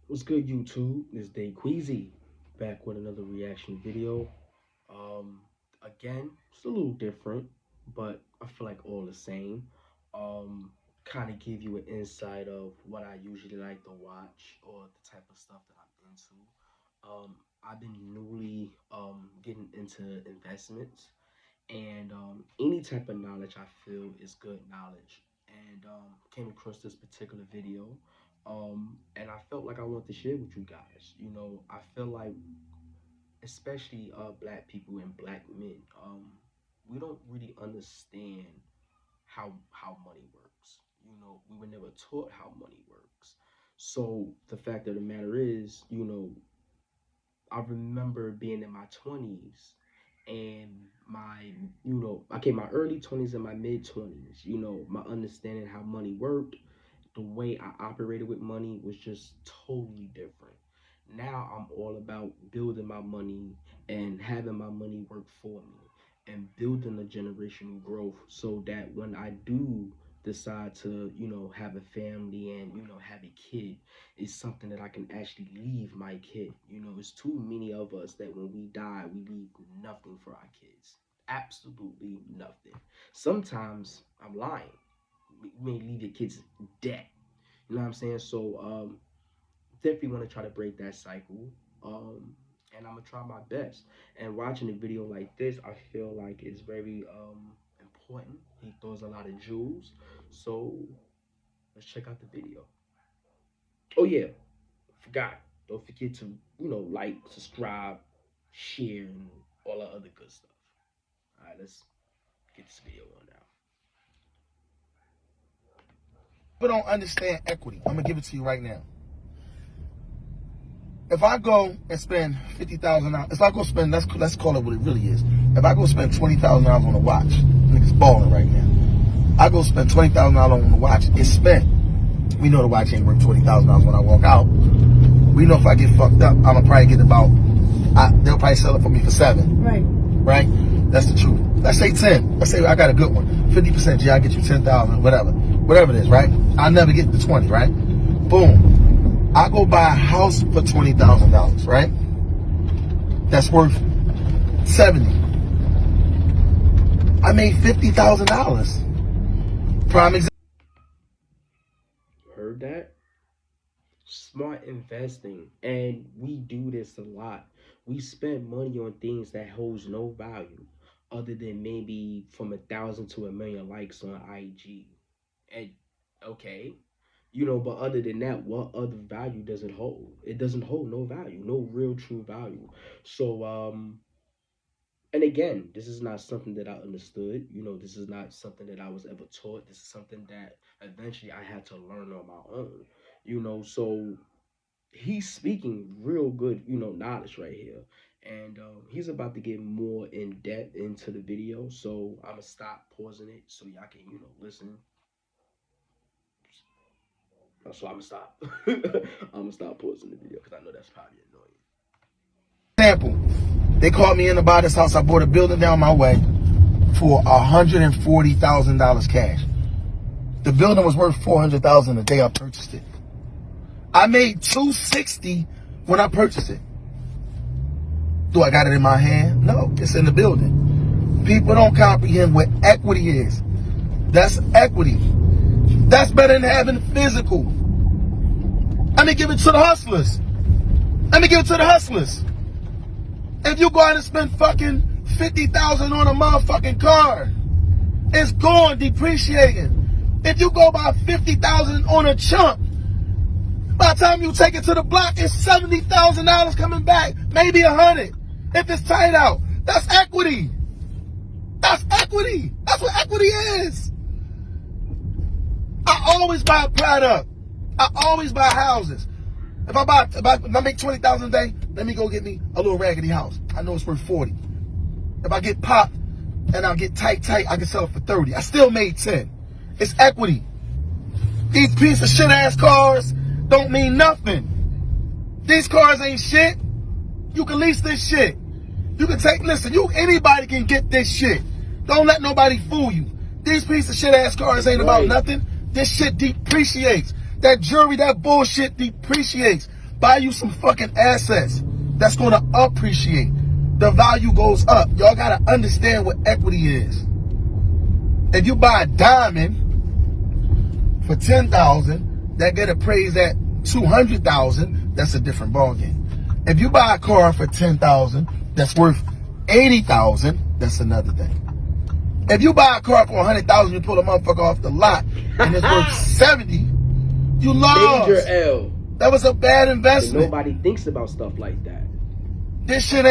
What's good, YouTube? It's Day Queasy back with another reaction video. Um, Again, it's a little different, but I feel like all the same. Um, Kind of give you an insight of what I usually like to watch or the type of stuff that I'm into. I've been newly getting into investments, and any type of knowledge I feel is good knowledge. And came across this particular video, and I felt like I want to share with you guys. I feel like, especially black people and black men, we don't really understand how money works. We were never taught how money works. So the fact of the matter is, I remember being in my 20s and my early 20s and my mid 20s, my understanding how money worked, the way I operated with money was just totally different. Now I'm all about building my money and having my money work for me and building a generational growth so that when I do decide to, have a family and, have a kid, it's something that I can actually leave my kid. It's too many of us that when we die, we leave nothing for our kids. Absolutely nothing. Sometimes I'm lying. You may leave your kids dead. You know what I'm saying? So definitely want to try to break that cycle. And I'm gonna try my best. And watching a video like this, I feel like it's very important. He throws a lot of jewels. So let's check out the video. Oh yeah, forgot. Don't forget to, like, subscribe, share, and all the other good stuff. Alright, let's get this video on now. People don't understand equity. I'm gonna give it to you right now. If I go and spend $50,000, if I go spend, let's call it what it really is. If I go spend $20,000 on a watch, niggas balling right now. I go spend $20,000 on a watch, it's spent. We know the watch ain't worth $20,000 when I walk out. We know if I get fucked up, I'ma probably get they'll probably sell it for me for $7. Right? That's the truth. Let's say 10. Let's say I got a good one. 50%, I'll get you 10,000, whatever. Whatever it is, right? I'll never get the 20, right? Boom. I go buy a house for $20,000, right? That's worth 70. I made $50,000. Prime example. Heard that? Smart investing, and we do this a lot. We spend money on things that holds no value other than maybe from 1,000 to 1,000,000 likes on IG. And okay, but other than that, what other value does it hold? It doesn't hold no value, no real true value. So and again, this is not something that I understood. This is not something that I was ever taught. This is something that eventually I had to learn on my own. So he's speaking real good, knowledge right here. And he's about to get more in depth into the video. So I'm gonna stop pausing it so y'all can, listen. So I'm gonna stop. I'm gonna stop pausing the video because I know that's probably annoying. Example, they called me in to buy this house. I bought a building down my way for $140,000 cash. The building was worth $400,000 the day I purchased it. I made $260 when I purchased it. Do I got it in my hand? No, it's in the building. People don't comprehend what equity is. That's equity. That's better than having physical. Let me give it to the hustlers. Let me give it to the hustlers. If you go out and spend fucking $50,000 on a motherfucking car, it's gone, depreciating. If you go buy $50,000 on a chump, by the time you take it to the block, it's $70,000 coming back, maybe $100. If it's tight out, that's equity. That's equity. That's what equity is. I always buy a product. I always buy houses. If I make $20,000 a day, let me go get me a little raggedy house. I know it's worth $40. If I get popped and I get tight, I can sell it for $30. I still made $10. It's equity. These piece of shit ass cars don't mean nothing. These cars ain't shit. You can lease this shit. You can anybody can get this shit. Don't let nobody fool you. These piece of shit ass cars ain't about nothing. This shit depreciates. That jewelry, that bullshit depreciates. Buy you some fucking assets that's gonna appreciate. The value goes up. Y'all gotta understand what equity is. If you buy a diamond for $10,000, that get appraised at $200,000, that's a different ballgame. If you buy a car for $10,000 that's worth $80,000, that's another thing. If you buy a car for $100,000, you pull a motherfucker off the lot and it's worth $70,000, you lost. Major L. That was a bad And investment. nobody thinks about stuff like that. This shit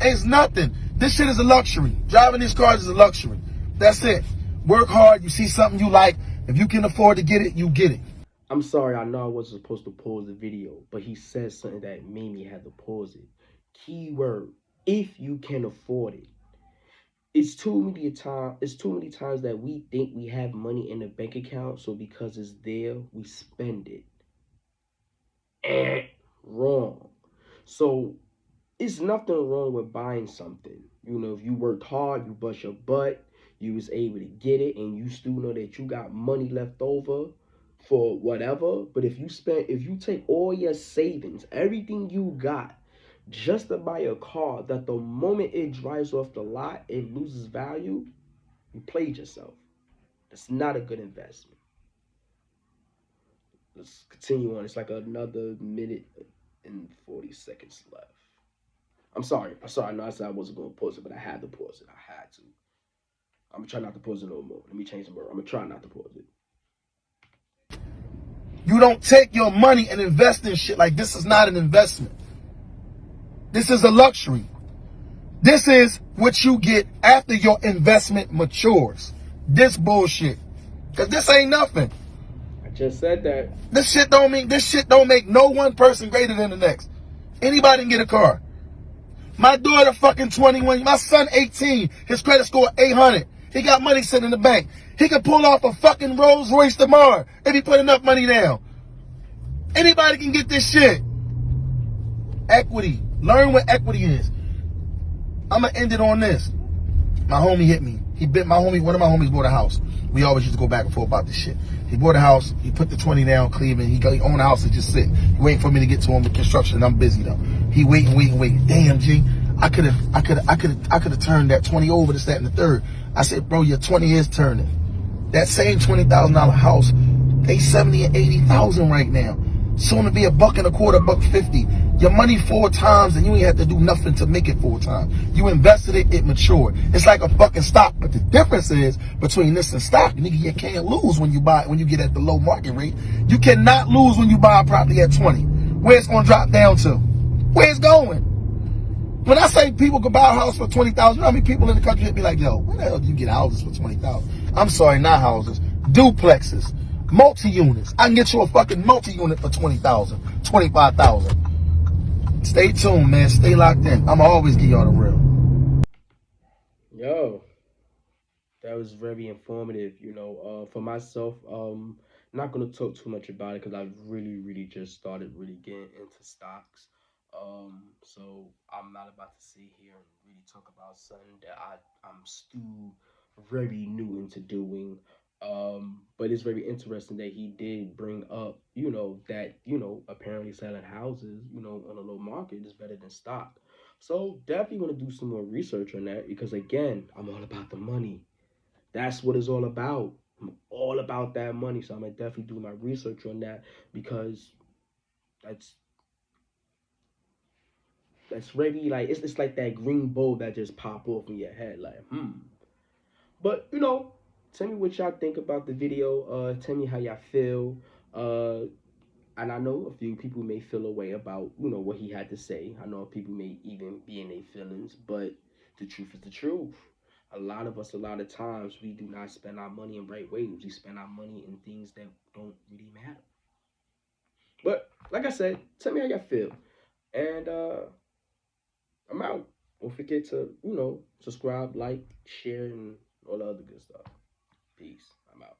is nothing. This shit is a luxury. Driving these cars is a luxury. That's it. Work hard. You see something you like. If you can afford to get it, you get it. I'm sorry, I know I wasn't supposed to pause the video, but he said something that made me have to pause it. Keyword, if you can afford it. It's too many times that we think we have money in the bank account, so because it's there, we spend it. Wrong. So it's nothing wrong with buying something. You know, if you worked hard, you bust your butt, you was able to get it, and you still know that you got money left over for whatever. But if you take all your savings, everything you got, just to buy a car that the moment it drives off the lot, it loses value, you played yourself. That's not a good investment. Let's continue on. It's like another minute and 40 seconds left. I'm sorry. I know I said I wasn't going to pause it, but I had to pause it. I had to. I'm going to try not to pause it no more. Let me change the word. I'm going to try not to pause it. You don't take your money and invest in shit like this. Is not an investment. This is a luxury. This is what you get after your investment matures. This bullshit. Because this ain't nothing. I just said that. This shit don't make no one person greater than the next. Anybody can get a car. My daughter fucking 21. My son 18. His credit score 800. He got money sitting in the bank. He can pull off a fucking Rolls Royce tomorrow if he put enough money down. Anybody can get this shit. Equity. Learn what equity is. I'm going to end it on this. My homie hit me. One of my homies bought a house. We always used to go back and forth about this shit. He bought a house. He put the 20 down, Cleveland. He owned a house and just sit. He waiting for me to get to him with construction, and I'm busy though. He waiting. Damn, G. I could have turned that 20 over to that and the third. I said, bro, your 20 is turning. That same $20,000 house, they 70 and 80,000 right now. Soon to be $1.25, $1.50. Your money 4 times and you ain't have to do nothing to make it 4 times. You invested it, it matured. It's like a fucking stock. But the difference is between this and stock, nigga, you can't lose when you get at the low market rate. You cannot lose when you buy a property at 20. Where it's gonna drop down to? Where it's going? When I say people could buy a house for 20,000, you know how many people in the country be like, yo, where the hell do you get houses for 20,000? I'm sorry, not houses. Duplexes. Multi-units. I can get you a fucking multi-unit for 20,000, 25,000. Stay tuned, man. Stay locked in. I'ma always give y'all the real. Yo, that was very informative. For myself, not gonna talk too much about it because I really just started really getting into stocks. So I'm not about to sit here and really talk about something that I'm still very new into doing. But it's very interesting that he did bring up, that, apparently selling houses, on a low market is better than stock. So definitely want to do some more research on that because again, I'm all about the money. That's what it's all about. I'm all about that money. So I'm gonna definitely do my research on that because that's really like it's like that green bulb that just pop off in your head, like, But tell me what y'all think about the video. Tell me how y'all feel. And I know a few people may feel a way about what he had to say. I know people may even be in their feelings, but the truth is the truth. A lot of us, a lot of times, we do not spend our money in right ways. We spend our money in things that don't really matter. But like I said, tell me how y'all feel, and I'm out. Don't forget to subscribe, like, share, and all the other good stuff. Peace. I'm out.